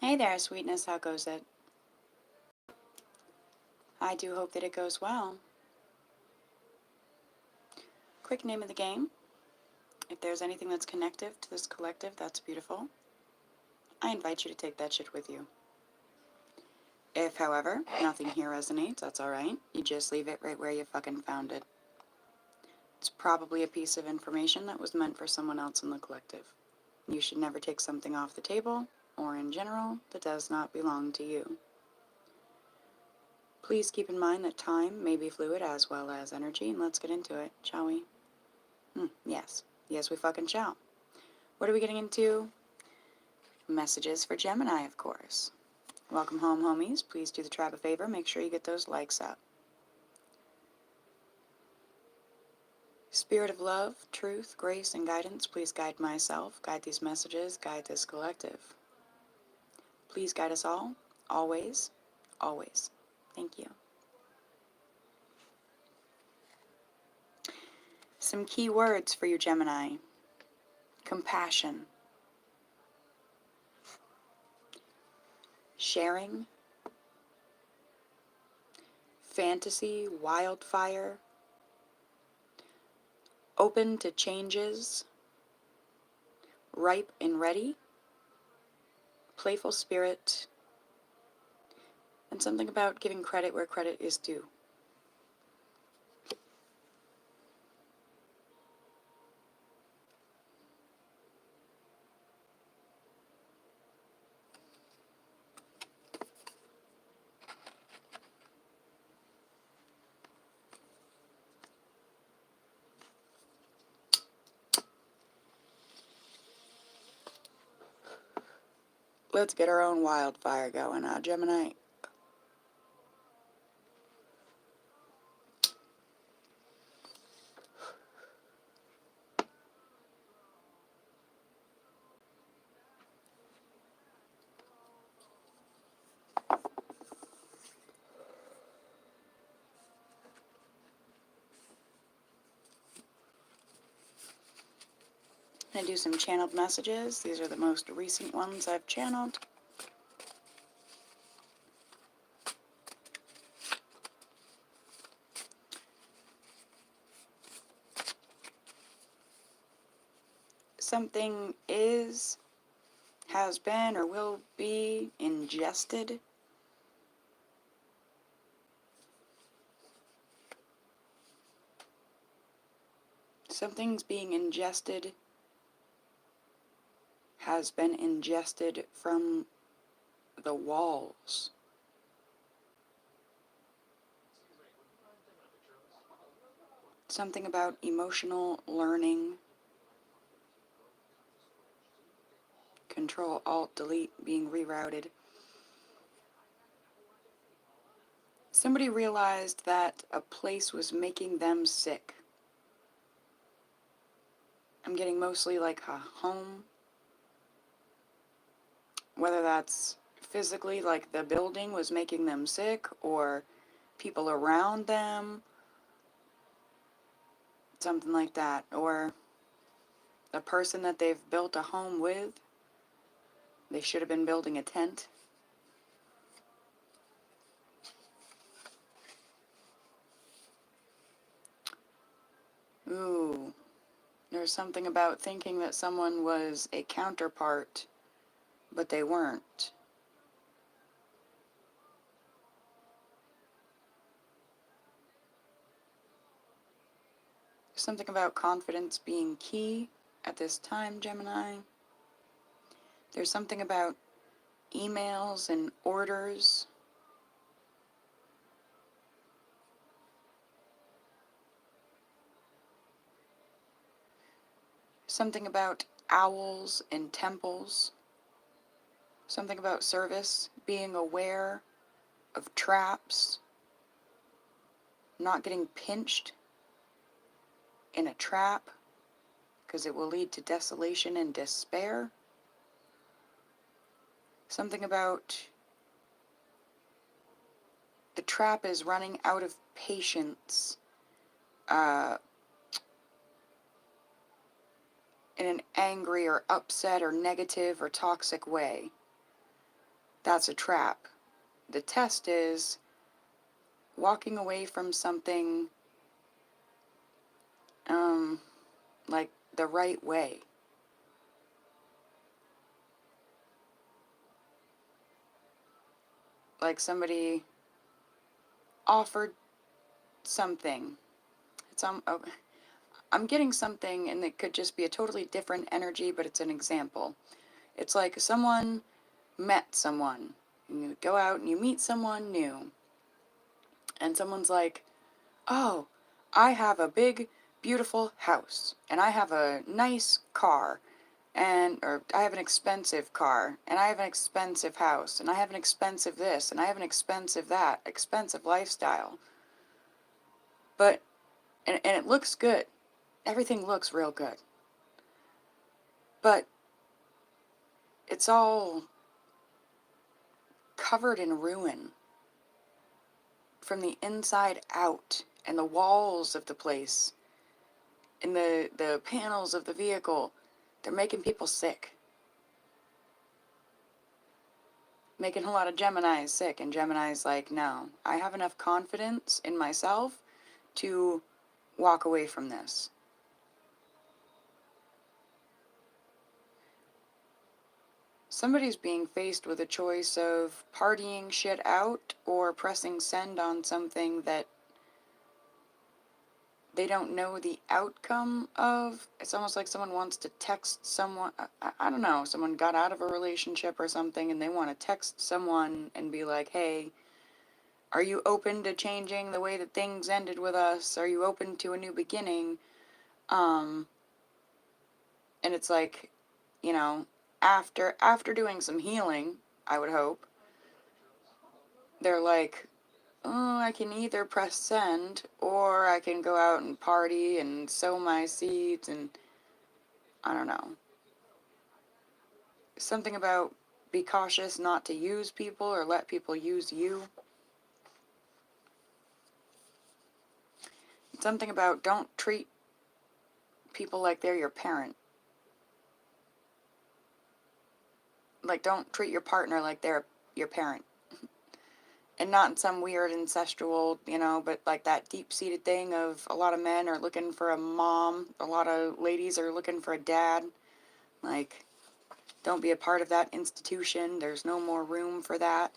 Hey there, sweetness, how goes it? I do hope that it goes well. Quick name of the game. If there's anything that's connective to this collective, that's beautiful. I invite you to take that shit with you. If, however, nothing here resonates, that's alright. You just leave it right where you fucking found it. It's probably a piece of information that was meant for someone else in the collective. You should never take something off the table, or in general, that does not belong to you. Please keep in mind that time may be fluid as well as energy, and let's get into it, shall we? Yes. Yes, we fucking shall. What are we getting into? Messages for Gemini, of course. Welcome home, homies. Please do the tribe a favor. Make sure you get those likes up. Spirit of love, truth, grace, and guidance, please guide myself, guide these messages, guide this collective. Please guide us all, always, always. Thank you. Some key words for you, Gemini. Compassion. Sharing. Fantasy, wildfire. Open to changes. Ripe and ready. Playful spirit. And something about giving credit where credit is due. Let's get our own wildfire going, Gemini? I'm going to do some channeled messages. These are the most recent ones I've channeled. Something is, has been, or will be ingested. Something's being ingested, has been ingested from the walls. Something about emotional learning. Control, Alt, Delete, being rerouted. Somebody realized that a place was making them sick. I'm getting mostly like a home. Whether that's physically, like the building was making them sick, or people around them, something like that. Or the person that they've built a home with, they should have been building a tent. Ooh, there's something about thinking that someone was a counterpart, but they weren't. Something about confidence being key at this time, Gemini. There's something about emails and orders. Something about owls and temples. Something about service, being aware of traps, not getting pinched in a trap, because it will lead to desolation and despair. Something about the trap is running out of patience in an angry or upset or negative or toxic way. that's a trap. The test is walking away from something like the right way. Like somebody offered something. Oh, I'm getting something, and it could just be a totally different energy, but it's an example. It's like someone met someone. You go out and you meet someone new, and someone's like, oh, I have a big, beautiful house, and I have a nice car, or I have an expensive car, and I have an expensive house, and I have an expensive this, and I have an expensive that, expensive lifestyle. But, and it looks good. Everything looks real good. But it's all covered in ruin from the inside out, and the walls of the place, and the panels of the vehicle, they're making people sick. Making a lot of Geminis sick, and Gemini's like, no, I have enough confidence in myself to walk away from this. Somebody's being faced with a choice of partying shit out or pressing send on something that they don't know the outcome of. It's almost like someone wants to text someone. I don't know, someone got out of a relationship or something, and they want to text someone and be like, hey, are you open to changing the way that things ended with us? Are you open to a new beginning? And it's like, you know, after doing some healing, I would hope, they're like, oh, I can either press send, or I can go out and party and sow my seeds, and I don't know. Something about be cautious not to use people or let people use you. Something about don't treat people like they're your parent. Like, don't treat your partner like they're your parent. And not in some weird ancestral, but like that deep-seated thing of a lot of men are looking for a mom, a lot of ladies are looking for a dad. Like, don't be a part of that institution. There's no more room for that.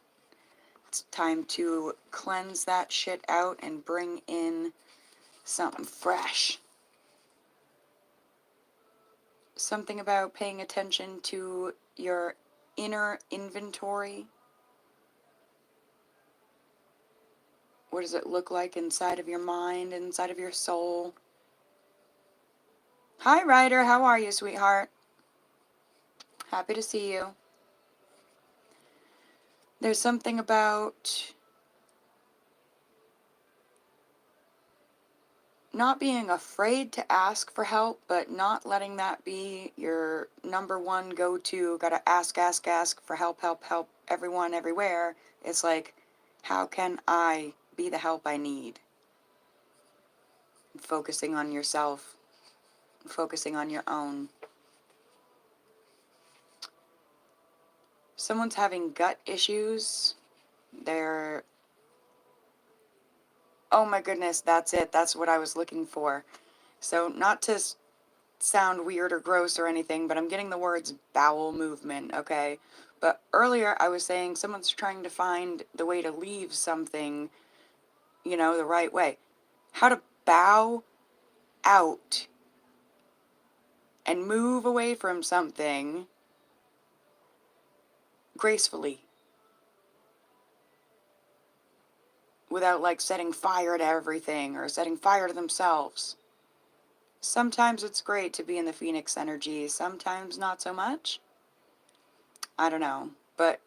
It's time to cleanse that shit out and bring in something fresh. Something about paying attention to your inner inventory. What does it look like inside of your mind, inside of your soul? Hi, Ryder. How are you, sweetheart? Happy to see you. There's something about not being afraid to ask for help, but not letting that be your number one go-to. Gotta ask for help, everyone, everywhere. It's like, how can I be the help I need? Focusing on yourself, focusing on your own. Someone's having gut issues. They're, oh my goodness, that's it. That's what I was looking for. So not to sound weird or gross or anything, but I'm getting the words bowel movement, okay? But earlier I was saying someone's trying to find the way to leave something, the right way. How to bow out and move away from something gracefully without like setting fire to everything or setting fire to themselves. Sometimes it's great to be in the Phoenix energy, sometimes not so much. I don't know, but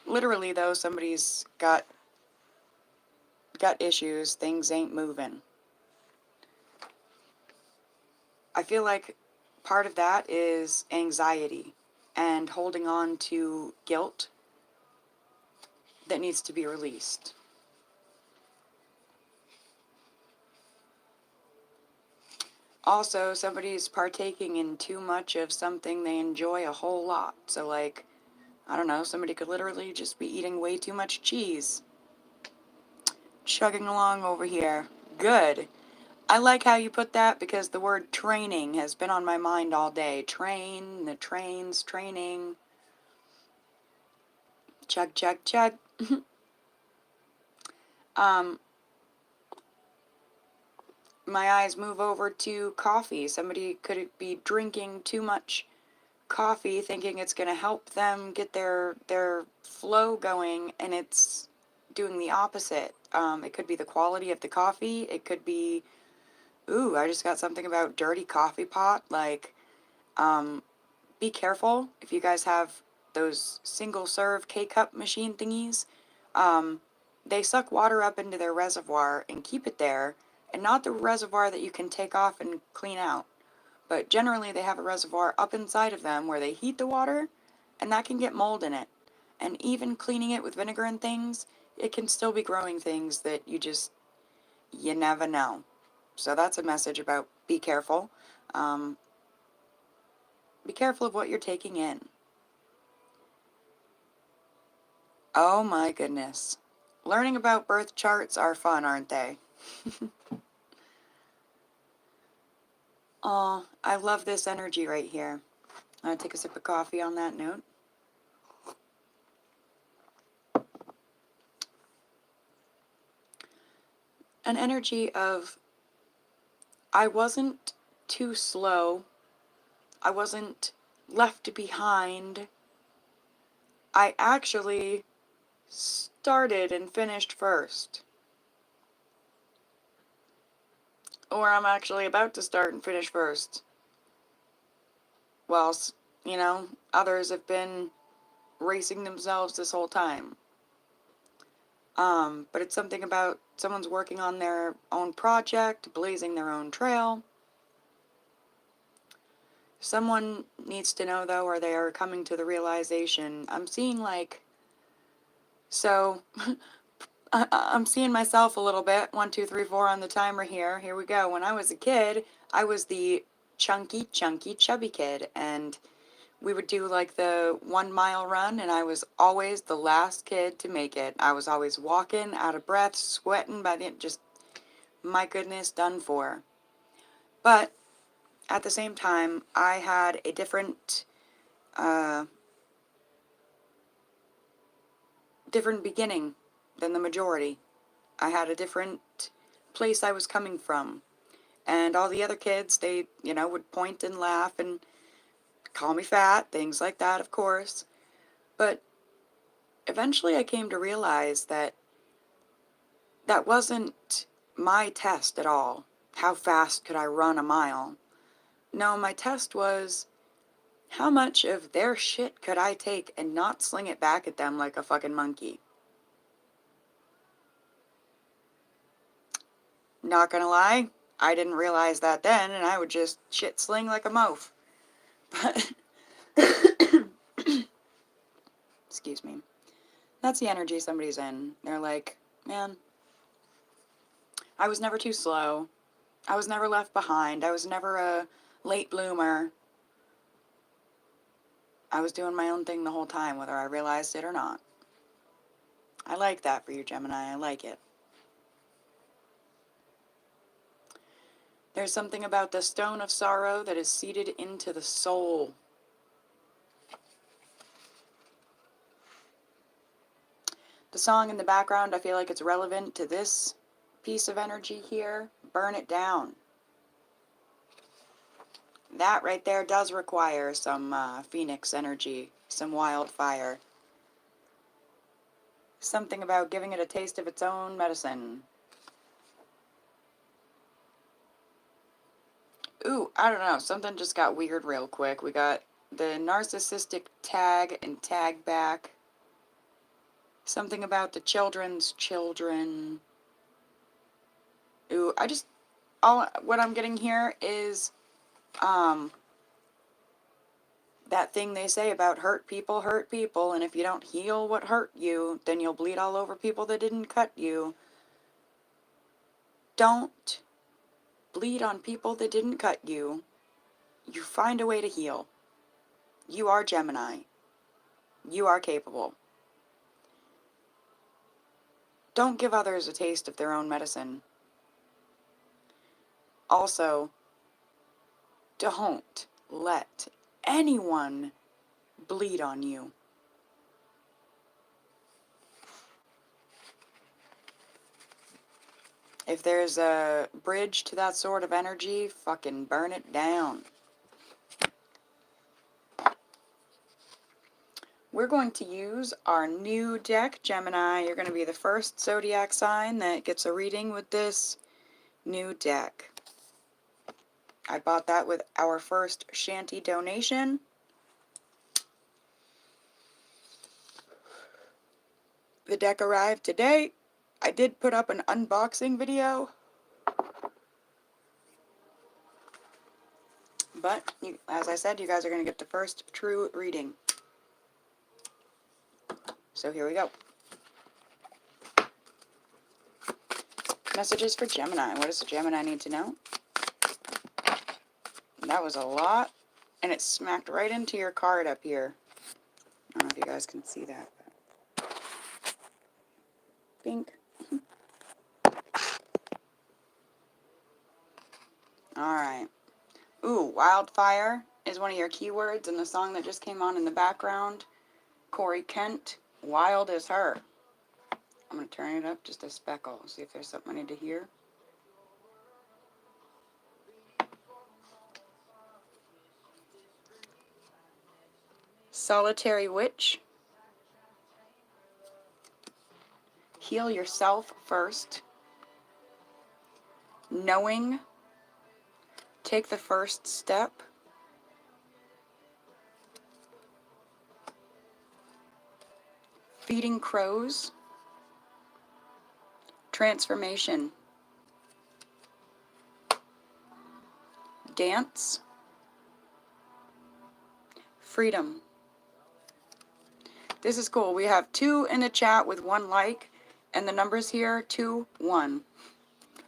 literally though, somebody's got gut issues, things ain't moving. I feel like part of that is anxiety and holding on to guilt that needs to be released. Also, somebody's partaking in too much of something they enjoy a whole lot. So like, I don't know, somebody could literally just be eating way too much cheese. Chugging along over here. Good. I like how you put that because the word training has been on my mind all day. Train, the trains, training. Chug, chug, chug. um, my eyes move over to coffee. Somebody could be drinking too much coffee thinking it's going to help them get their flow going, and it's doing the opposite. It could be the quality of the coffee. It could be, ooh, I just got something about dirty coffee pot. Like, be careful if you guys have those single serve K-cup machine thingies. Um, they suck water up into their reservoir and keep it there, and not the reservoir that you can take off and clean out. But generally they have a reservoir up inside of them where they heat the water, and that can get mold in it. And even cleaning it with vinegar and things, it can still be growing things that you never know. So that's a message about be careful. Um, be careful of what you're taking in. Oh my goodness. Learning about birth charts are fun, aren't they? Oh, I love this energy right here. I'm going to take a sip of coffee on that note. An energy of I wasn't too slow. I wasn't left behind. I actually started and finished first. Or I'm actually about to start and finish first. Whilst, others have been racing themselves this whole time. But it's something about someone's working on their own project, blazing their own trail. Someone needs to know, though, or they are coming to the realization. I'm seeing, so, I'm seeing myself a little bit. 1, 2, 3, 4 on the timer here. Here we go. When I was a kid, I was the chunky, chubby kid, and we would do the 1 mile run, and I was always the last kid to make it. I was always walking, out of breath, sweating by the end, just, my goodness, done for. But at the same time, I had a different beginning than the majority. I had a different place I was coming from. And all the other kids, they, would point and laugh and call me fat, things like that, of course. But eventually I came to realize that that wasn't my test at all. How fast could I run a mile? No, my test was how much of their shit could I take and not sling it back at them like a fucking monkey? Not gonna lie, I didn't realize that then, and I would just shit sling like a moaf. But, excuse me. That's the energy somebody's in. They're like, man, I was never too slow. I was never left behind. I was never a late bloomer. I was doing my own thing the whole time, whether I realized it or not. I like that for you, Gemini. I like it. There's something about the stone of sorrow that is seated into the soul. The song in the background, I feel like it's relevant to this piece of energy here. Burn it down. That right there does require some phoenix energy, some wildfire. Something about giving it a taste of its own medicine. Ooh, I don't know. Something just got weird real quick. We got the narcissistic tag and tag back. Something about the children's children. Ooh, what I'm getting here is, that thing they say about hurt people, and if you don't heal what hurt you, then you'll bleed all over people that didn't cut you. Don't bleed on people that didn't cut you. You find a way to heal. You are Gemini. You are capable. Don't give others a taste of their own medicine. Also, don't let anyone bleed on you. If there's a bridge to that sort of energy, fucking burn it down. We're going to use our new deck, Gemini. You're going to be the first zodiac sign that gets a reading with this new deck. I bought that with our first shanty donation. The deck arrived today. I did put up an unboxing video, but as I said, you guys are going to get the first true reading. So here we go. Messages for Gemini. What does the Gemini need to know? That was a lot, and it smacked right into your card up here. I don't know if you guys can see that. Pink. Alright. Ooh, wildfire is one of your keywords in the song that just came on in the background. Corey Kent, Wild as Her. I'm going to turn it up just a speckle, see if there's something I need to hear. Solitary Witch. Heal yourself first. Knowing. Take the first step. Feeding crows. Transformation. Dance. Freedom. This is cool. We have 2 in the chat with 1 like, and the numbers here, 2, 1.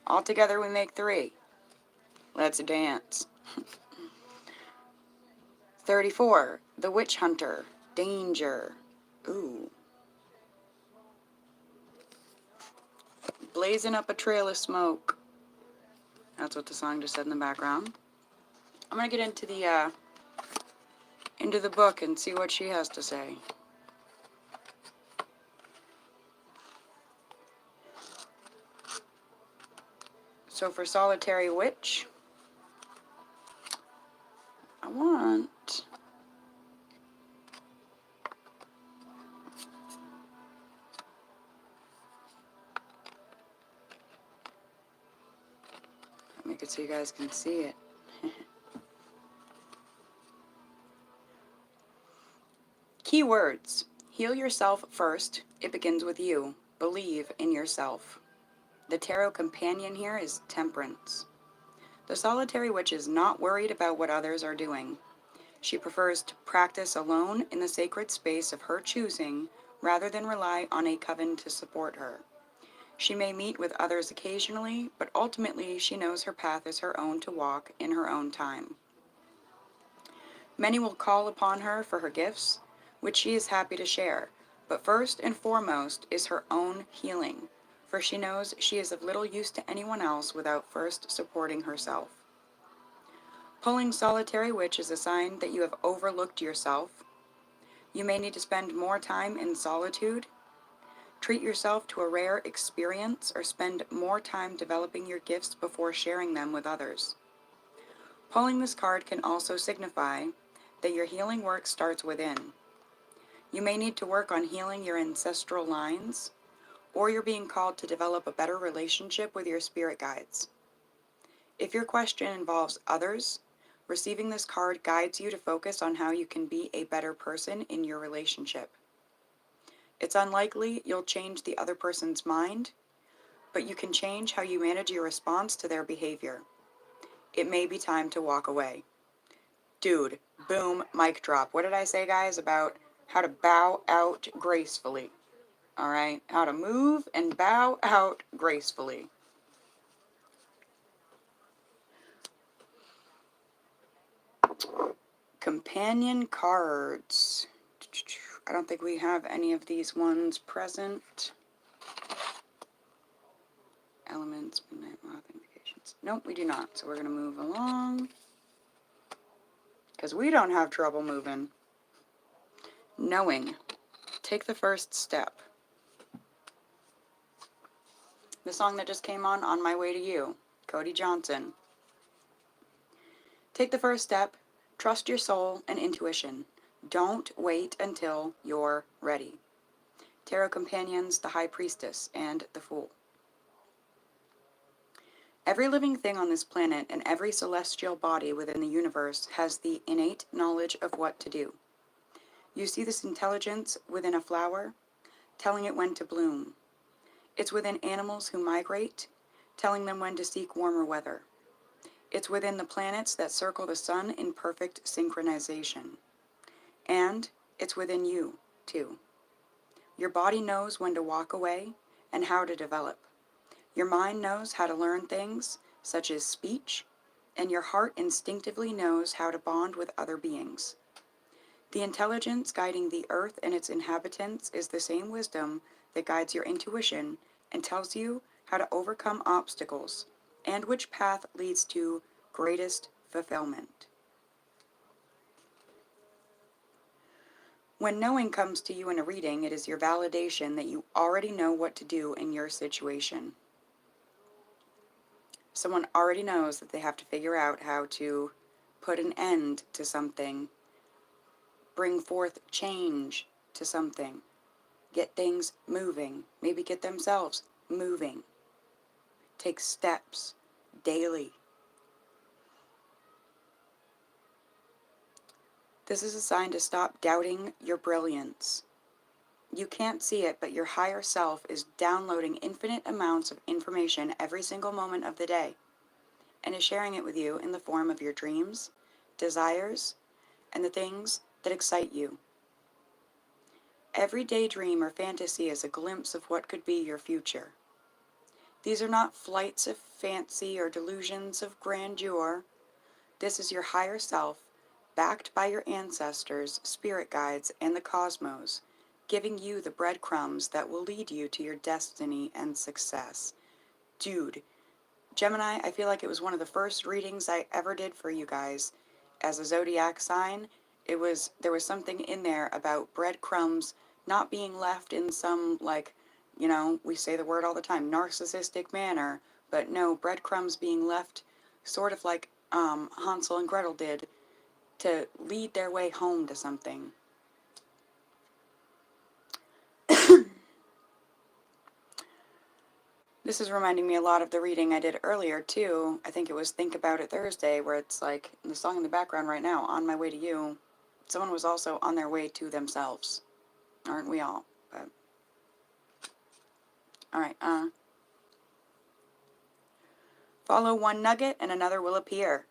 All together we make 3. Let's dance. 34. The Witch Hunter. Danger. Ooh. Blazing up a trail of smoke. That's what the song just said in the background. I'm gonna get into the book and see what she has to say. So for Solitary Witch, I want make it so you guys can see it. Keywords. Heal yourself first. It begins with you. Believe in yourself. The tarot companion here is Temperance. The Solitary Witch is not worried about what others are doing. She prefers to practice alone in the sacred space of her choosing rather than rely on a coven to support her. She may meet with others occasionally, but ultimately she knows her path is her own to walk in her own time. Many will call upon her for her gifts, which she is happy to share, but first and foremost is her own healing, for she knows she is of little use to anyone else without first supporting herself. Pulling Solitary Witch is a sign that you have overlooked yourself. You may need to spend more time in solitude. Treat yourself to a rare experience or spend more time developing your gifts before sharing them with others. Pulling this card can also signify that your healing work starts within. You may need to work on healing your ancestral lines, or you're being called to develop a better relationship with your spirit guides. If your question involves others, receiving this card guides you to focus on how you can be a better person in your relationship. It's unlikely you'll change the other person's mind, but you can change how you manage your response to their behavior. It may be time to walk away. Dude, boom, mic drop. What did I say, guys, about how to bow out gracefully? All right, how to move and bow out gracefully. Companion cards. I don't think we have any of these ones present. Elements, midnight modifications. Nope, we do not. So we're going to move along. Because we don't have trouble moving. Knowing. Take the first step. The song that just came on My Way to You. Cody Johnson. Take the first step. Trust your soul and intuition. Don't wait until you're ready. Tarot Companions, the High Priestess, and the Fool. Every living thing on this planet and every celestial body within the universe has the innate knowledge of what to do. You see this intelligence within a flower, telling it when to bloom. It's within animals who migrate, telling them when to seek warmer weather. It's within the planets that circle the sun in perfect synchronization. And it's within you, too. Your body knows when to walk away and how to develop. Your mind knows how to learn things, such as speech, and your heart instinctively knows how to bond with other beings. The intelligence guiding the earth and its inhabitants is the same wisdom that guides your intuition and tells you how to overcome obstacles and which path leads to greatest fulfillment. When knowing comes to you in a reading, it is your validation that you already know what to do in your situation. Someone already knows that they have to figure out how to put an end to something, bring forth change to something, get things moving, maybe get themselves moving, take steps daily. This is a sign to stop doubting your brilliance. You can't see it, but your higher self is downloading infinite amounts of information every single moment of the day and is sharing it with you in the form of your dreams, desires, and the things that excite you. Every daydream or fantasy is a glimpse of what could be your future. These are not flights of fancy or delusions of grandeur. This is your higher self, backed by your ancestors, spirit guides, and the cosmos, giving you the breadcrumbs that will lead you to your destiny and success. Dude, Gemini, I feel like it was one of the first readings I ever did for you guys. As a zodiac sign, there was something in there about breadcrumbs not being left in some, like, you know, we say the word all the time, narcissistic manner, but no, breadcrumbs being left sort of like Hansel and Gretel did to lead their way home to something. This is reminding me a lot of the reading I did earlier, too. I think it was Think About It Thursday, where it's like, the song in the background right now, On My Way to You, someone was also on their way to themselves. Aren't we all? But alright, follow one nugget and another will appear.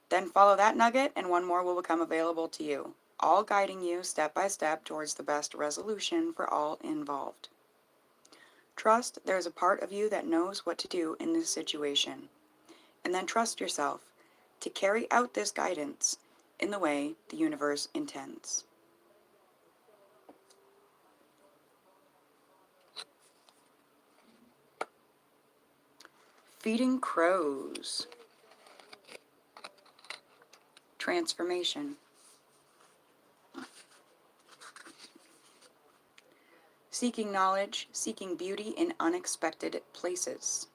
Then follow that nugget and one more will become available to you, all guiding you step by step towards the best resolution for all involved. Trust there's a part of you that knows what to do in this situation. And then trust yourself to carry out this guidance in the way the universe intends. Feeding crows. Transformation. Seeking knowledge, seeking beauty in unexpected places.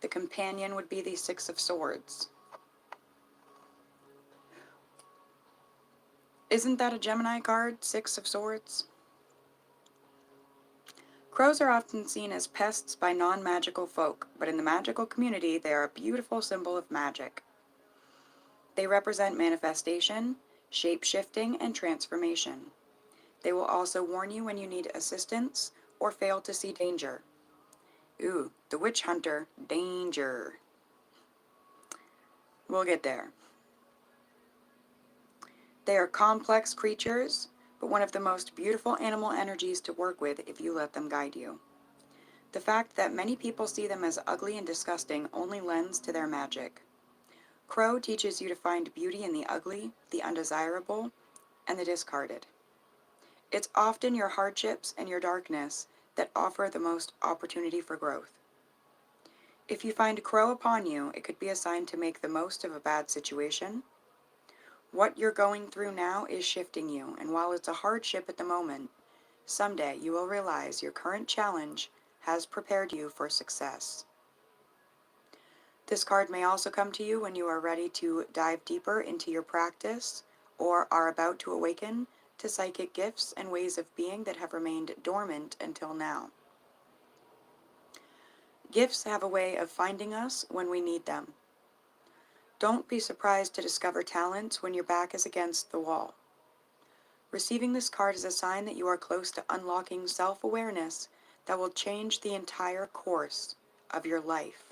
The companion would be the Six of Swords. Isn't that a Gemini card, Six of Swords? Crows are often seen as pests by non-magical folk, but in the magical community they are a beautiful symbol of magic. They represent manifestation, shape-shifting, and transformation. They will also warn you when you need assistance or fail to see danger. Ooh, the witch hunter, danger. We'll get there. They are complex creatures, but one of the most beautiful animal energies to work with if you let them guide you. The fact that many people see them as ugly and disgusting only lends to their magic. Crow teaches you to find beauty in the ugly, the undesirable, and the discarded. It's often your hardships and your darkness that offer the most opportunity for growth. If you find crow upon you, it could be a sign to make the most of a bad situation. What you're going through now is shifting you, and while it's a hardship at the moment, someday you will realize your current challenge has prepared you for success. This card may also come to you when you are ready to dive deeper into your practice or are about to awaken to psychic gifts and ways of being that have remained dormant until now. Gifts have a way of finding us when we need them. Don't be surprised to discover talents when your back is against the wall. Receiving this card is a sign that you are close to unlocking self-awareness that will change the entire course of your life.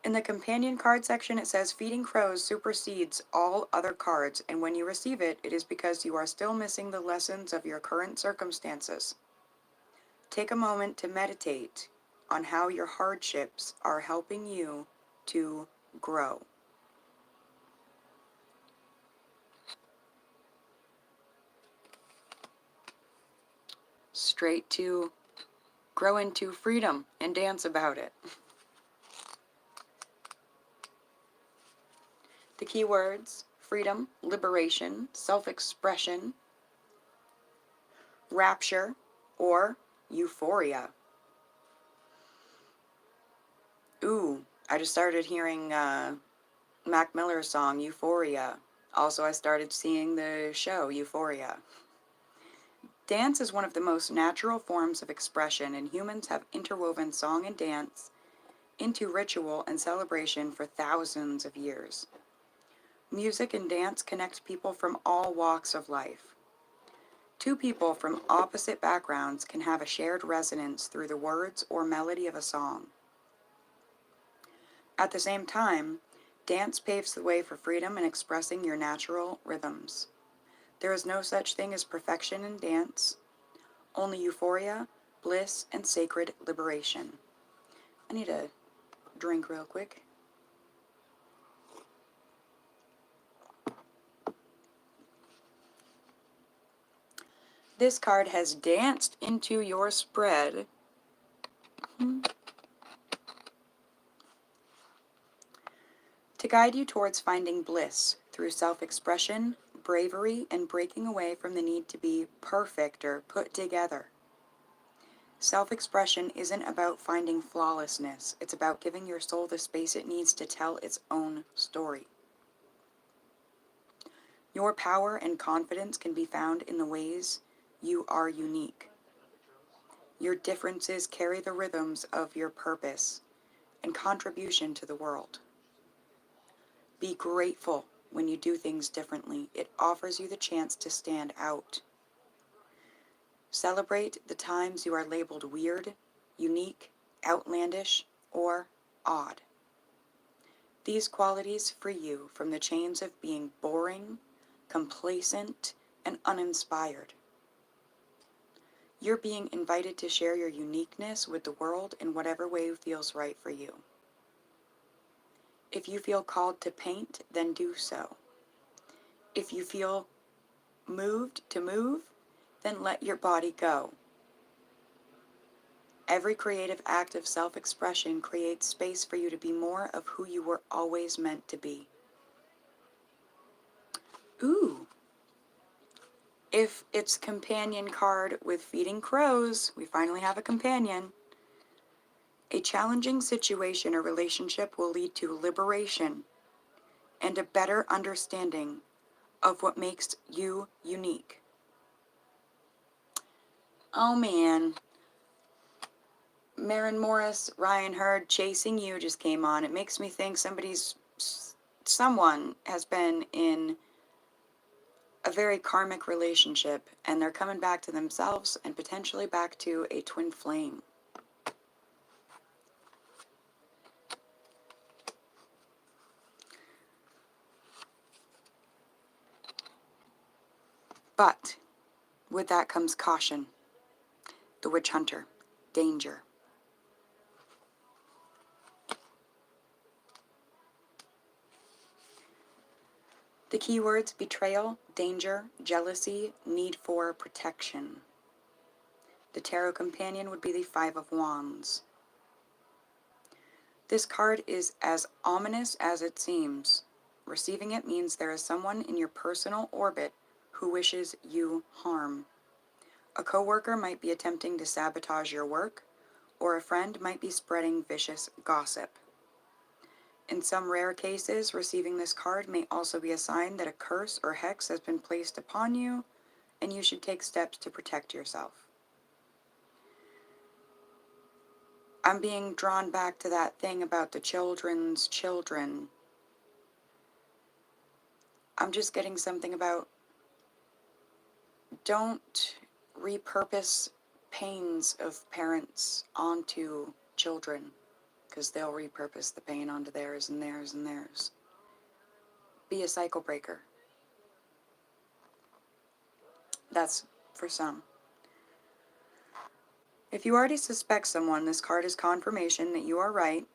In the companion card section, it says feeding crows supersedes all other cards, and when you receive it, it is because you are still missing the lessons of your current circumstances. Take a moment to meditate on how your hardships are helping you to grow. Straight to grow into freedom and dance about it. The key words: freedom, liberation, self-expression, rapture, or euphoria. Ooh, I just started hearing Mac Miller's song, Euphoria. Also, I started seeing the show, Euphoria. Dance is one of the most natural forms of expression, and humans have interwoven song and dance into ritual and celebration for thousands of years. Music and dance connect people from all walks of life. Two people from opposite backgrounds can have a shared resonance through the words or melody of a song. At the same time, dance paves the way for freedom and expressing your natural rhythms. There is no such thing as perfection in dance, only euphoria, bliss, and sacred liberation. I need a drink real quick. This card has danced into your spread. To guide you towards finding bliss through self-expression, bravery, and breaking away from the need to be perfect or put together. Self-expression isn't about finding flawlessness. It's about giving your soul the space it needs to tell its own story. Your power and confidence can be found in the ways you are unique. Your differences carry the rhythms of your purpose and contribution to the world. Be grateful when you do things differently. It offers you the chance to stand out. Celebrate the times you are labeled weird, unique, outlandish, or odd. These qualities free you from the chains of being boring, complacent, and uninspired. You're being invited to share your uniqueness with the world in whatever way feels right for you. If you feel called to paint, then do so. If you feel moved to move, then let your body go. Every creative act of self-expression creates space for you to be more of who you were always meant to be. Ooh. If it's companion card with feeding crows, we finally have a companion. A challenging situation or relationship will lead to liberation and a better understanding of what makes you unique. Oh man. Maren Morris, Ryan Hurd, Chasing You just came on. It makes me think someone has been in a very karmic relationship and they're coming back to themselves and potentially back to a twin flame. But with that comes caution. The witch hunter. Danger. The keywords: betrayal, danger, jealousy, need for protection. The tarot companion would be the Five of Wands. This card is as ominous as it seems. Receiving it means there is someone in your personal orbit who wishes you harm. A coworker might be attempting to sabotage your work, or a friend might be spreading vicious gossip. In some rare cases, receiving this card may also be a sign that a curse or hex has been placed upon you, and you should take steps to protect yourself. I'm being drawn back to that thing about the children's children. I'm just getting something about don't repurpose pains of parents onto children, because they'll repurpose the pain onto theirs and theirs and theirs. Be a cycle breaker. That's for some. If you already suspect someone, this card is confirmation that you are right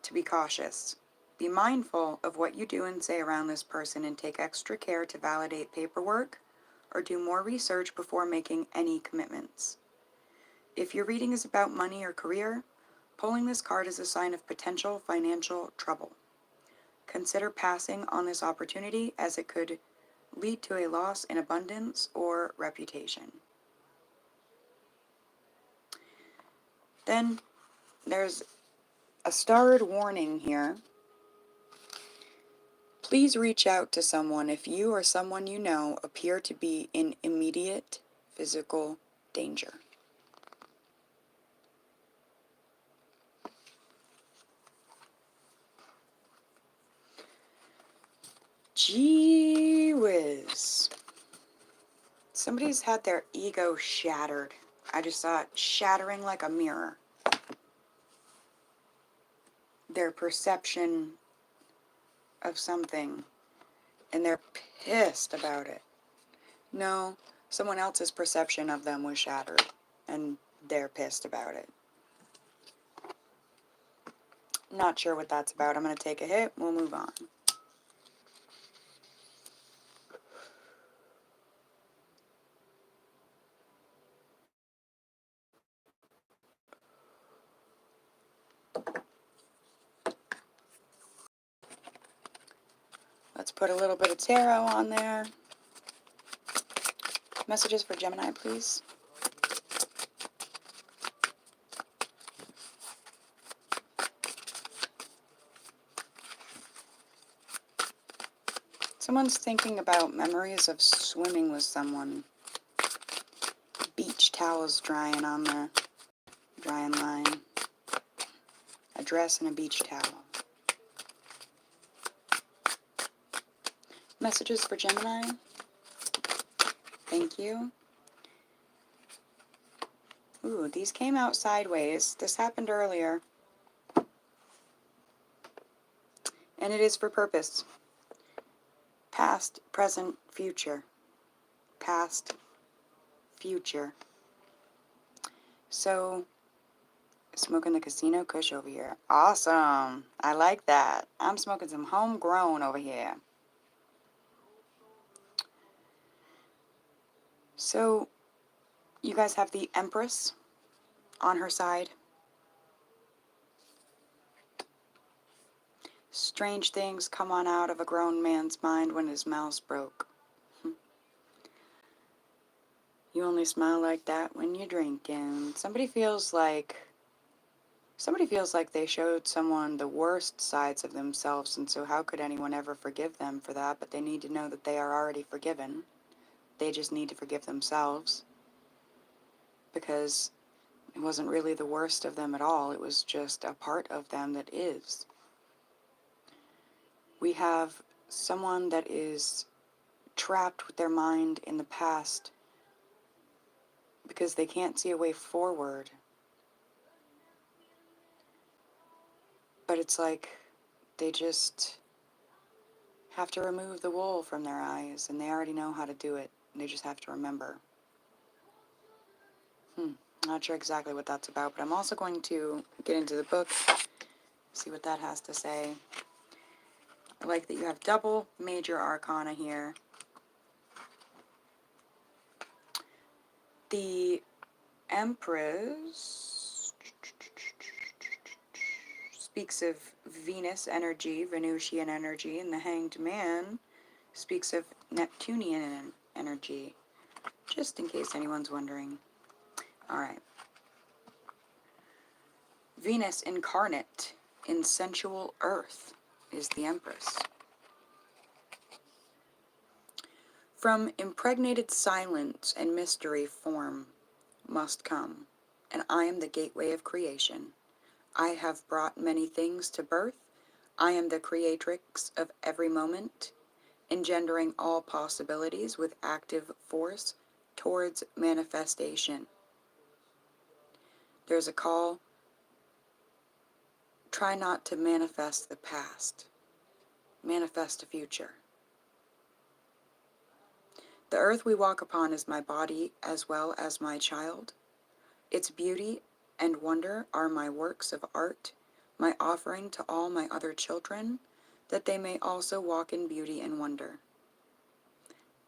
to be cautious. Be mindful of what you do and say around this person, and take extra care to validate paperwork or do more research before making any commitments. If your reading is about money or career, pulling this card is a sign of potential financial trouble. Consider passing on this opportunity, as it could lead to a loss in abundance or reputation. Then there's a starred warning here. Please reach out to someone if you or someone you know appear to be in immediate physical danger. Gee whiz. Somebody's had their ego shattered. I just saw it shattering like a mirror. Their perception of something, and they're pissed about it. No, someone else's perception of them was shattered, and they're pissed about it. Not sure what that's about. I'm going to take a hit. We'll move on. Let's put a little bit of tarot on there. Messages for Gemini, please. Someone's thinking about memories of swimming with someone. Beach towels drying on the drying line. A dress and a beach towel. Messages for Gemini. Thank you. Ooh, these came out sideways. This happened earlier. And it is for purpose. Past, present, future. Past, future. So, smoking the casino kush over here. Awesome. I like that. I'm smoking some homegrown over here. So, you guys have the Empress on her side. Strange things come on out of a grown man's mind when his mouth's broke. You only smile like that when you're drinking. Somebody feels like they showed someone the worst sides of themselves, and so how could anyone ever forgive them for that? But they need to know that they are already forgiven. They just need to forgive themselves, because it wasn't really the worst of them at all. It was just a part of them that is. We have someone that is trapped with their mind in the past because they can't see a way forward. But it's like they just have to remove the wool from their eyes, and they already know how to do it. They just have to remember. Not sure exactly what that's about, but I'm also going to get into the book, see what that has to say. I like that you have double major arcana here. The Empress speaks of Venus energy, Venusian energy, and the Hanged Man speaks of Neptunian energy, just in case anyone's wondering. Alright. Venus incarnate in sensual earth is the Empress. From impregnated silence and mystery form must come, and I am the gateway of creation. I have brought many things to birth. I am the creatrix of every moment, engendering all possibilities with active force towards manifestation. There's a call, try not to manifest the past, manifest a future. The earth we walk upon is my body as well as my child. Its beauty and wonder are my works of art, my offering to all my other children, that they may also walk in beauty and wonder.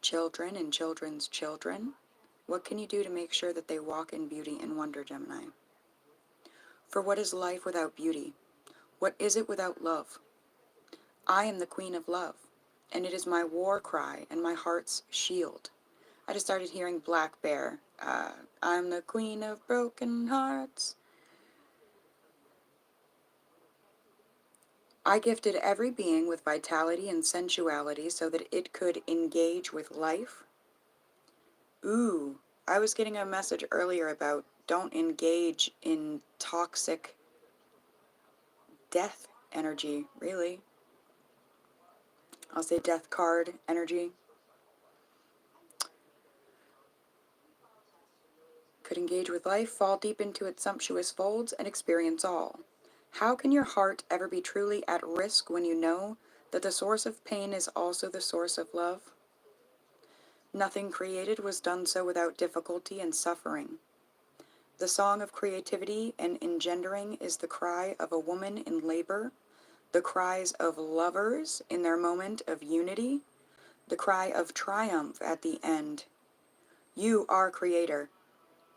Children and children's children, what can you do to make sure that they walk in beauty and wonder, Gemini? For what is life without beauty? What is it without love? I am the queen of love, and it is my war cry and my heart's shield. I just started hearing Black Bear. I'm the queen of broken hearts. I gifted every being with vitality and sensuality so that it could engage with life. Ooh, I was getting a message earlier about don't engage in toxic death energy, really. I'll say death card energy. Could engage with life, fall deep into its sumptuous folds, and experience all. How can your heart ever be truly at risk when you know that the source of pain is also the source of love? Nothing created was done so without difficulty and suffering. The song of creativity and engendering is the cry of a woman in labor, the cries of lovers in their moment of unity, the cry of triumph at the end. You are creator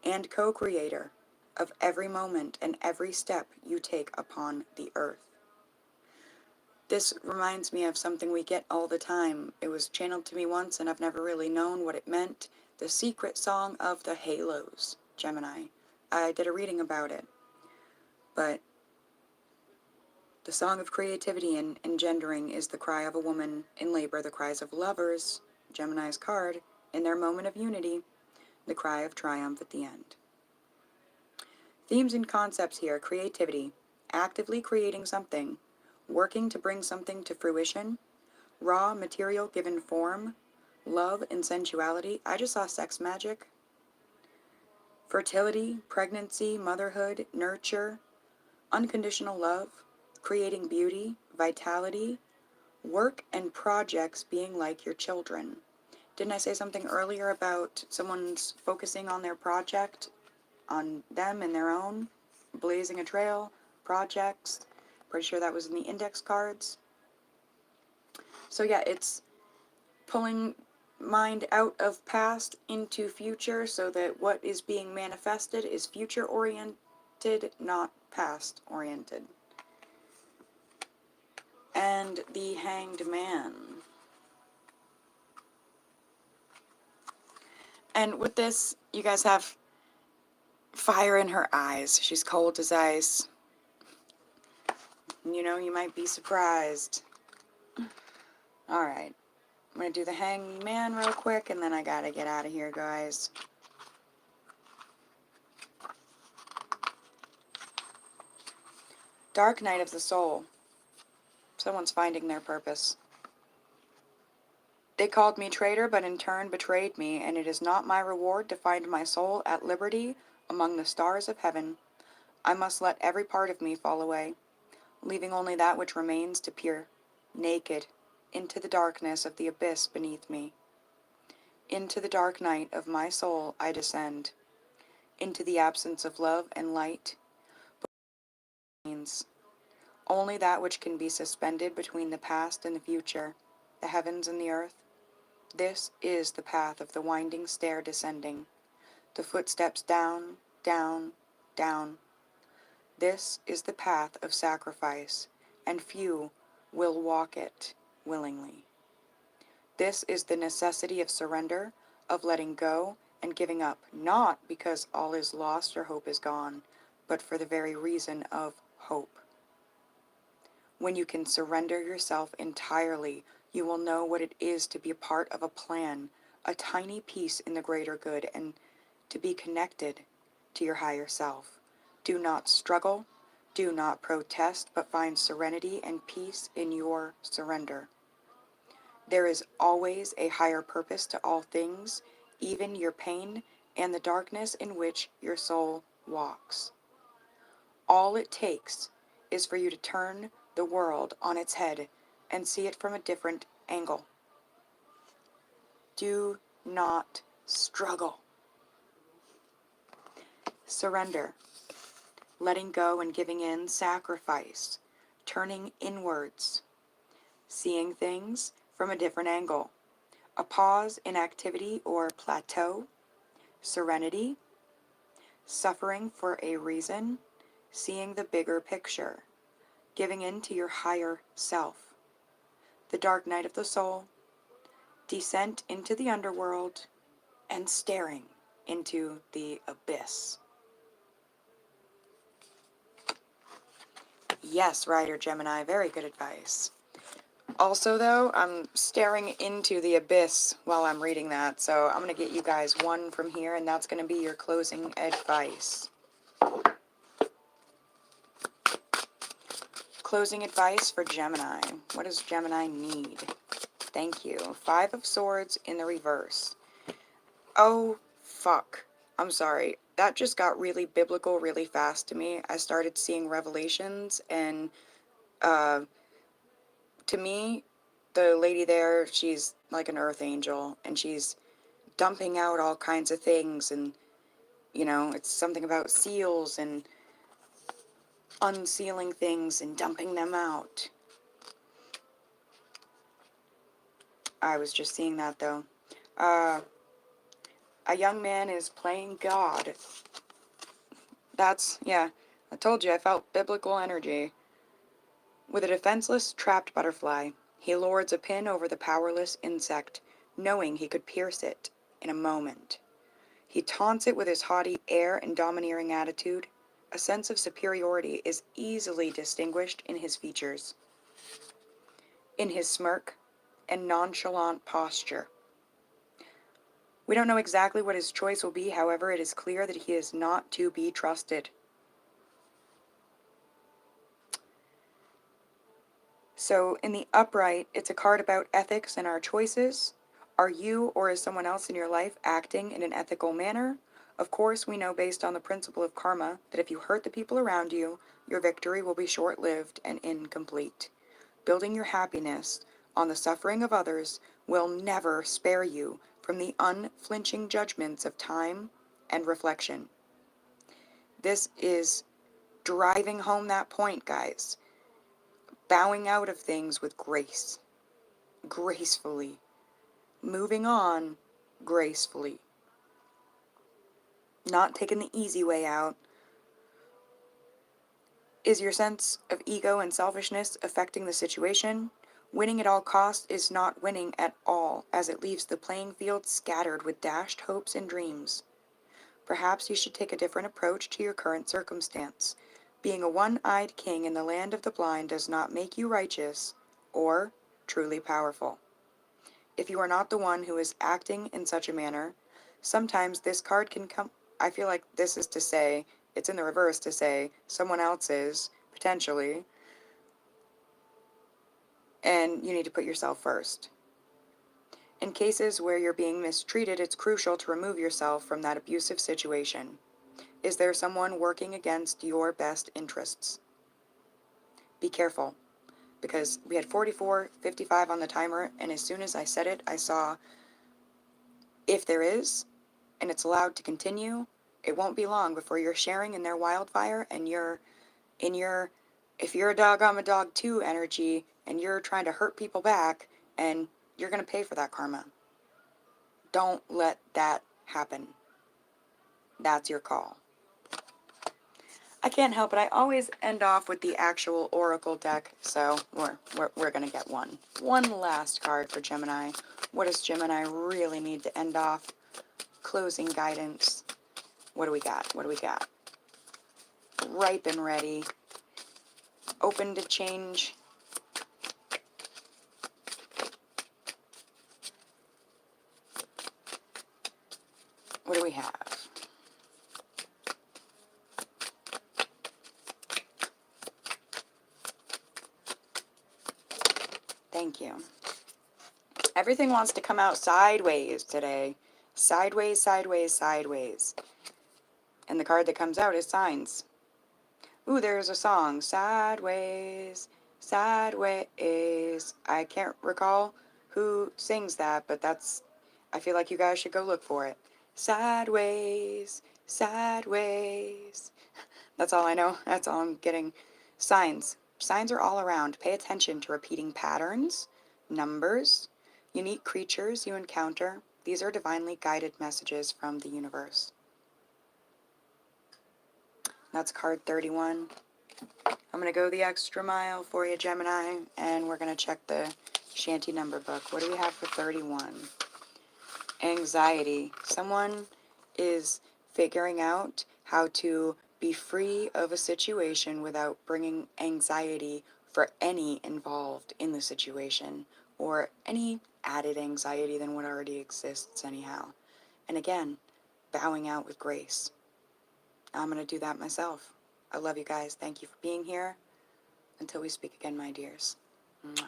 and co-creator of every moment and every step you take upon the earth. This reminds me of something we get all the time. It was channeled to me once and I've never really known what it meant. The secret song of the halos, Gemini. I did a reading about it. But the song of creativity and engendering is the cry of a woman in labor, the cries of lovers, Gemini's card, in their moment of unity, the cry of triumph at the end. Themes and concepts here: creativity, actively creating something, working to bring something to fruition, raw material given form, love and sensuality. I just saw sex magic. Fertility, pregnancy, motherhood, nurture, unconditional love, creating beauty, vitality, work and projects being like your children. Didn't I say something earlier about someone's focusing on their project, on them and their own, blazing a trail, projects? Pretty sure that was in the index cards. So yeah, it's pulling mind out of past into future so that what is being manifested is future oriented, not past oriented. And the Hanged Man. And with this, you guys have fire in her eyes. She's cold as ice. You know, you might be surprised. Alright. I'm going to do the Hanged Man real quick, and then I gotta get out of here, guys. Dark Night of the Soul. Someone's finding their purpose. They called me traitor, but in turn betrayed me, and it is not my reward to find my soul at liberty among the stars of heaven. I must let every part of me fall away, leaving only that which remains to peer, naked, into the darkness of the abyss beneath me. Into the dark night of my soul I descend, into the absence of love and light. only that which can be suspended between the past and the future, the heavens and the earth. This is the path of the winding stair descending, the footsteps down, down, down. This is the path of sacrifice, and few will walk it willingly. This is the necessity of surrender, of letting go and giving up, not because all is lost or hope is gone, but for the very reason of hope. When you can surrender yourself entirely, you will know what it is to be a part of a plan, a tiny piece in the greater good, and to be connected to your higher self. Do not struggle, do not protest, but find serenity and peace in your surrender. There is always a higher purpose to all things, even your pain and the darkness in which your soul walks. All it takes is for you to turn the world on its head and see it from a different angle. Do not struggle. Surrender, letting go and giving in, sacrifice, turning inwards, seeing things from a different angle, a pause in activity or plateau, serenity, suffering for a reason, seeing the bigger picture, giving in to your higher self, the dark night of the soul, descent into the underworld, and staring into the abyss. Yes, Rider Gemini, very good advice. Also, though, I'm staring into the abyss while I'm reading that, so I'm going to get you guys one from here, and that's going to be your closing advice. Closing advice for Gemini. What does Gemini need? Thank you. 5 of Swords in the reverse. Oh, fuck. I'm sorry. That just got really biblical really fast to me. I started seeing revelations, and to me, the lady there, she's like an earth angel, and she's dumping out all kinds of things, and, you know, it's something about seals and unsealing things and dumping them out. I was just seeing that, though. A young man is playing God. That's, yeah, I told you, I felt biblical energy. With a defenseless, trapped butterfly, he lords a pin over the powerless insect, knowing he could pierce it in a moment. He taunts it with his haughty air and domineering attitude. A sense of superiority is easily distinguished in his features, in his smirk and nonchalant posture. We don't know exactly what his choice will be, however, it is clear that he is not to be trusted. So in the upright, it's a card about ethics and our choices. Are you or is someone else in your life acting in an ethical manner? Of course, we know based on the principle of karma that if you hurt the people around you, your victory will be short-lived and incomplete. Building your happiness on the suffering of others will never spare you from the unflinching judgments of time and reflection. This is driving home that point, guys. Bowing out of things with grace, gracefully, moving on gracefully, not taking the easy way out. Is your sense of ego and selfishness affecting the situation? Winning at all costs is not winning at all, as it leaves the playing field scattered with dashed hopes and dreams. Perhaps you should take a different approach to your current circumstance. Being a one-eyed king in the land of the blind does not make you righteous or truly powerful. If you are not the one who is acting in such a manner, sometimes this card can come. I feel like this is to say, it's in the reverse to say, someone else is, potentially, and you need to put yourself first. In cases where you're being mistreated, it's crucial to remove yourself from that abusive situation. Is there someone working against your best interests? Be careful, because we had 44:55 on the timer, and as soon as I said it, I saw if there is, and it's allowed to continue, it won't be long before you're sharing in their wildfire and you're in your If you're a dog, I'm a dog too energy, and you're trying to hurt people back, and you're going to pay for that karma. Don't let that happen. That's your call. I can't help it. I always end off with the actual oracle deck, so we're going to get one. One last card for Gemini. What does Gemini really need to end off? Closing guidance. What do we got? What do we got? Ripe and ready. Open to change. What do we have? Thank you. Everything wants to come out sideways today. Sideways, sideways, sideways. And the card that comes out is signs. Ooh, there's a song. Sideways, sideways. I can't recall who sings that, but I feel like you guys should go look for it. Sideways, sideways. That's all I know. That's all I'm getting. Signs. Signs are all around. Pay attention to repeating patterns, numbers, unique creatures you encounter. These are divinely guided messages from the universe. That's card 31. I'm going to go the extra mile for you, Gemini, and we're going to check the Shanty number book. What do we have for 31? Anxiety. Someone is figuring out how to be free of a situation without bringing anxiety for any involved in the situation, or any added anxiety than what already exists anyhow. And again, bowing out with grace. I'm going to do that myself. I love you guys. Thank you for being here. Until we speak again, my dears. Mwah.